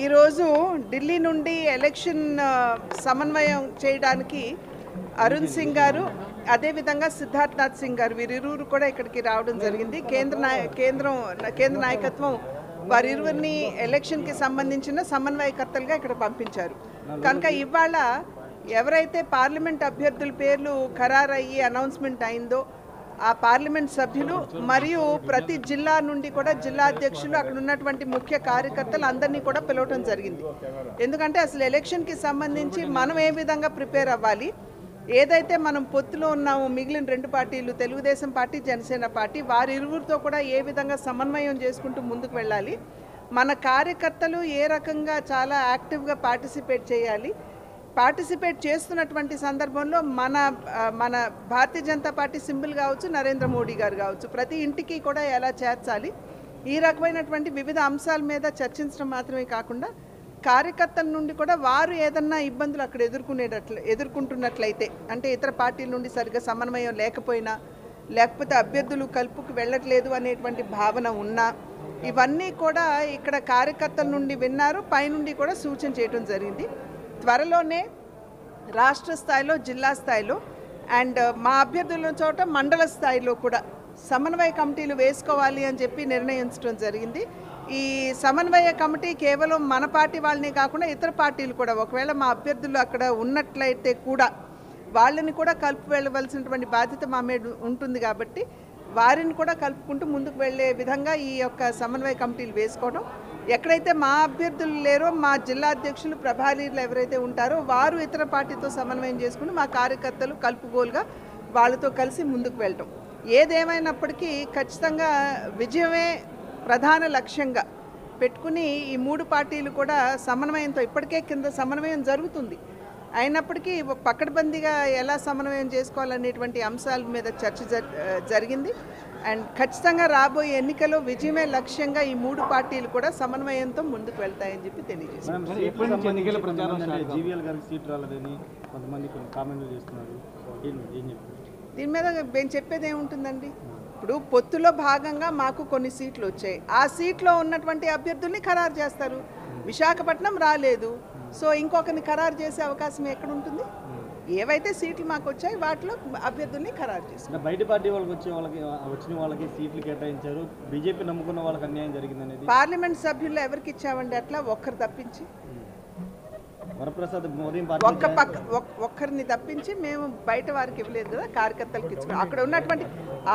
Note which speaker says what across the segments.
Speaker 1: ఈరోజు ఢిల్లీ నుండి ఎలక్షన్ సమన్వయం చేయడానికి అరుణ్ సింగ్ గారు అదేవిధంగా సిద్ధార్థనాథ్ సింగ్ గారు వీరిరువురు కూడా ఇక్కడికి రావడం జరిగింది. కేంద్ర నాయకత్వం వారిరువురిని ఎలక్షన్కి సంబంధించిన సమన్వయకర్తలుగా ఇక్కడ పంపించారు. కనుక ఇవాళ ఎవరైతే పార్లమెంట్ అభ్యర్థుల పేర్లు ఖరారయ్యి అనౌన్స్మెంట్ అయిందో ఆ పార్లమెంట్ సభ్యులు మరియు ప్రతి జిల్లా నుండి కూడా జిల్లా అధ్యక్షులు అక్కడ ఉన్నటువంటి ముఖ్య కార్యకర్తలు అందరినీ కూడా పిలవటం జరిగింది. ఎందుకంటే అసలు ఎలక్షన్కి సంబంధించి మనం ఏ విధంగా ప్రిపేర్ అవ్వాలి, ఏదైతే మనం పొత్తులో ఉన్నామో మిగిలిన రెండు పార్టీలు తెలుగుదేశం పార్టీ జనసేన పార్టీ వారిరువురితో కూడా ఏ విధంగా సమన్వయం చేసుకుంటూ ముందుకు వెళ్ళాలి, మన కార్యకర్తలు ఏ రకంగా చాలా యాక్టివ్గా పార్టిసిపేట్ చేయాలి, పార్టిసిపేట్ చేస్తున్నటువంటి సందర్భంలో మన భారతీయ జనతా పార్టీ సింబల్ కావచ్చు, నరేంద్ర మోడీ గారు కావచ్చు, ప్రతి ఇంటికి కూడా ఎలా చేర్చాలి, ఈ రకమైనటువంటి వివిధ అంశాల మీద చర్చించడం మాత్రమే కాకుండా కార్యకర్తల నుండి కూడా వారు ఏదన్నా ఇబ్బందులు అక్కడ ఎదుర్కొంటున్నట్లయితే, అంటే ఇతర పార్టీల నుండి సరిగ్గా సమన్వయం లేకపోయినా లేకపోతే అభ్యర్థులు కలుపుకు వెళ్ళట్లేదు అనేటువంటి భావన ఉన్నా ఇవన్నీ కూడా ఇక్కడ కార్యకర్తల నుండి విన్నారు, పైనుండి కూడా సూచన చేయడం జరిగింది. త్వరలోనే రాష్ట్ర స్థాయిలో జిల్లా స్థాయిలో అండ్ మా అభ్యర్థుల చోట మండల స్థాయిలో కూడా సమన్వయ కమిటీలు వేసుకోవాలి అని చెప్పి నిర్ణయించడం జరిగింది. ఈ సమన్వయ కమిటీ కేవలం మన పార్టీ వాళ్ళనే కాకుండా ఇతర పార్టీలు కూడా ఒకవేళ మా అభ్యర్థులు అక్కడ ఉన్నట్లయితే కూడా వాళ్ళని కూడా కలుపు వెళ్ళవలసినటువంటి బాధ్యత మా మీద ఉంటుంది. కాబట్టి వారిని కూడా కలుపుకుంటూ ముందుకు వెళ్ళే విధంగా ఈ యొక్క సమన్వయ కమిటీలు వేసుకోవడం, ఎక్కడైతే మా అభ్యర్థులు లేరో మా జిల్లా అధ్యక్షులు ప్రభారీలు ఎవరైతే ఉంటారో వారు ఇతర పార్టీతో సమన్వయం చేసుకుని మా కార్యకర్తలు కలుపుగోలుగా వాళ్ళతో కలిసి ముందుకు వెళ్ళటం. ఏదేమైనప్పటికీ ఖచ్చితంగా విజయమే ప్రధాన లక్ష్యంగా పెట్టుకుని ఈ మూడు పార్టీలు కూడా సమన్వయంతో ఇప్పటికే కింద సమన్వయం జరుగుతుంది. అయినప్పటికీ పకడ్బందీగా ఎలా సమన్వయం చేసుకోవాలనేటువంటి అంశాల మీద చర్చ జరిగింది. అండ్ ఖచ్చితంగా రాబోయే ఎన్నికల్లో విజయమే లక్ష్యంగా ఈ మూడు పార్టీలు కూడా సమన్వయంతో ముందుకు వెళ్తాయని చెప్పి తెలియజేశారు. దీని మీద మేము చెప్పేది ఏముంటుందండి, ఇప్పుడు పొత్తులో భాగంగా మాకు కొన్ని సీట్లు వచ్చాయి, ఆ సీట్లో ఉన్నటువంటి అభ్యర్థుల్ని ఖరారు చేస్తారు. విశాఖపట్నం రాలేదు, సో ఇంకొకరిని ఖరారు చేసే అవకాశం ఎక్కడ ఉంటుంది? ఏవైతే సీట్లు మాకు వచ్చాయి వాటిలో అభ్యర్థుల్ని ఖరారు చేస్తారు.
Speaker 2: బయట పార్టీ వాళ్ళకి వచ్చిన వాళ్ళకి సీట్లు కేటాయించారు, బీజేపీ నమ్ముకున్న వాళ్ళకి అన్యాయం జరిగిందనేది.
Speaker 1: పార్లమెంట్ సభ్యుల్లో ఎవరికి ఇచ్చామండి అట్లా? ఒక్కరు తప్పించి,
Speaker 2: వరప్రసాద్
Speaker 1: ఒక్కరిని తప్పించి మేము బయట వారికి ఇవ్వలేదు కదా, కార్యకర్తలకు ఇచ్చుకున్నాం. అక్కడ ఉన్నటువంటి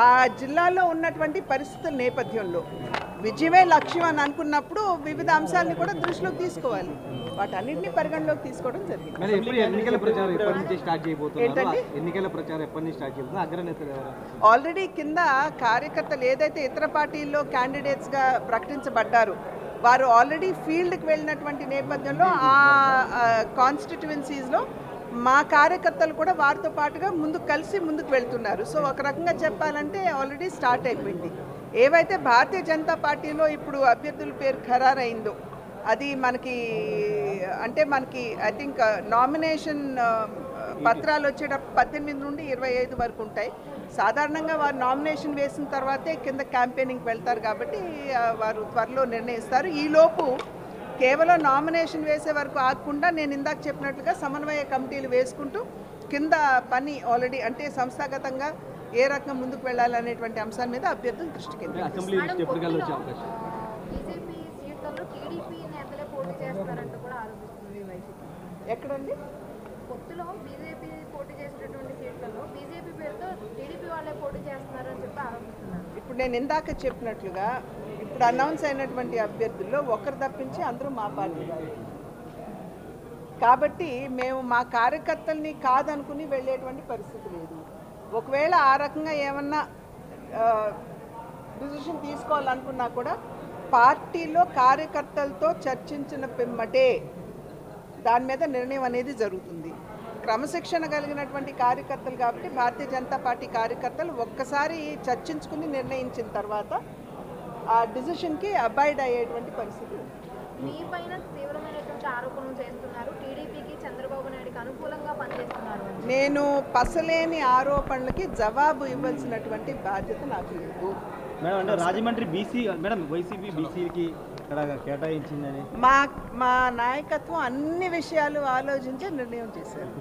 Speaker 1: ఆ జిల్లాలో ఉన్నటువంటి పరిస్థితుల నేపథ్యంలో విజయమే లక్ష్యం అని అనుకున్నప్పుడు వివిధ అంశాలను కూడా దృష్టిలోకి తీసుకోవాలి, వాటన్నింటినీ పరిగణలోకి తీసుకోవడం జరిగింది. ఆల్రెడీ కింద కార్యకర్తలు ఏదైతే ఇతర పార్టీల్లో క్యాండిడేట్స్గా ప్రకటించబడ్డారు వారు ఆల్రెడీ ఫీల్డ్కి వెళ్ళినటువంటి నేపథ్యంలో ఆ కాన్స్టిట్యువెన్సీస్లో మా కార్యకర్తలు కూడా వారితో పాటుగా కలిసి ముందుకు వెళ్తున్నారు. సో ఒక రకంగా చెప్పాలంటే ఆల్రెడీ స్టార్ట్ అయిపోయింది. ఏవైతే భారతీయ జనతా పార్టీలో ఇప్పుడు అభ్యర్థుల పేరు ఖరారైందో అది మనకి ఐ థింక్ నామినేషన్ పత్రాలు వచ్చేటప్పుడు 18 నుండి 25 వరకు ఉంటాయి. సాధారణంగా వారు నామినేషన్ వేసిన తర్వాతే కింద క్యాంపెయినింగ్కి వెళ్తారు కాబట్టి వారు త్వరలో నిర్ణయిస్తారు. ఈలోపు కేవలం నామినేషన్ వేసే వరకు ఆగకుండా నేను ఇందాక చెప్పినట్లుగా సమన్వయ కమిటీలు వేసుకుంటూ కింద పని ఆల్రెడీ అంటే సంస్థాగతంగా ఏ రకంగా ముందుకు వెళ్ళాలనేటువంటి అంశాల మీద అభ్యర్థులు దృష్టికి ఎక్కడండి
Speaker 3: పొత్తులో బీజేపీ పోటీ చేసేటటువంటి సీట్లలో బీజేపీ పేరుతో టీడీపీ వాళ్ళే పోటీ చేస్తున్నారని చెప్పి ఆరోపిస్తున్నారు.
Speaker 1: ఇప్పుడు నేను ఇందాక చెప్పినట్లుగా ఇప్పుడు అనౌన్స్ అయినటువంటి అభ్యర్థుల్లో ఒకరు తప్పించి అందరూ మా పార్టీ వారు కాబట్టి మేము మా కార్యకర్తల్ని కాదనుకుని వెళ్ళేటువంటి పరిస్థితి లేదు. ఒకవేళ ఆ రకంగా ఏమన్నా డిసిషన్ తీసుకోవాలనుకున్నా కూడా పార్టీలో కార్యకర్తలతో చర్చించిన పిమ్మటే దాని మీద నిర్ణయం అనేది జరుగుతుంది. క్రమశిక్షణ కలిగినటువంటి కార్యకర్తలు కాబట్టి భారతీయ జనతా పార్టీ కార్యకర్తలు ఒక్కసారి చర్చించుకుని నిర్ణయించిన తర్వాత ఆ డిసిషన్కి అబాయిడ్ అయ్యేటువంటి పరిస్థితి.
Speaker 3: మీ పైన తీవ్రమైనటువంటి ఆరోపణలు చేస్తున్నారు, టీడీపీకి చంద్రబాబు నాయుడుకి అనుకూలంగా పనిచేస్తున్నారు.
Speaker 1: నేను పసలేని ఆరోపణలకి జవాబు ఇవ్వాల్సినటువంటి బాధ్యత నాకు లేదు.
Speaker 2: మేడం అంటే రాజమండ్రి బీసీ మేడం వైసీపీ బీసీకి ఎక్కడ కేటాయించిందని
Speaker 1: మా మా నాయకత్వం అన్ని విషయాలు ఆలోచించి నిర్ణయం చేశారు.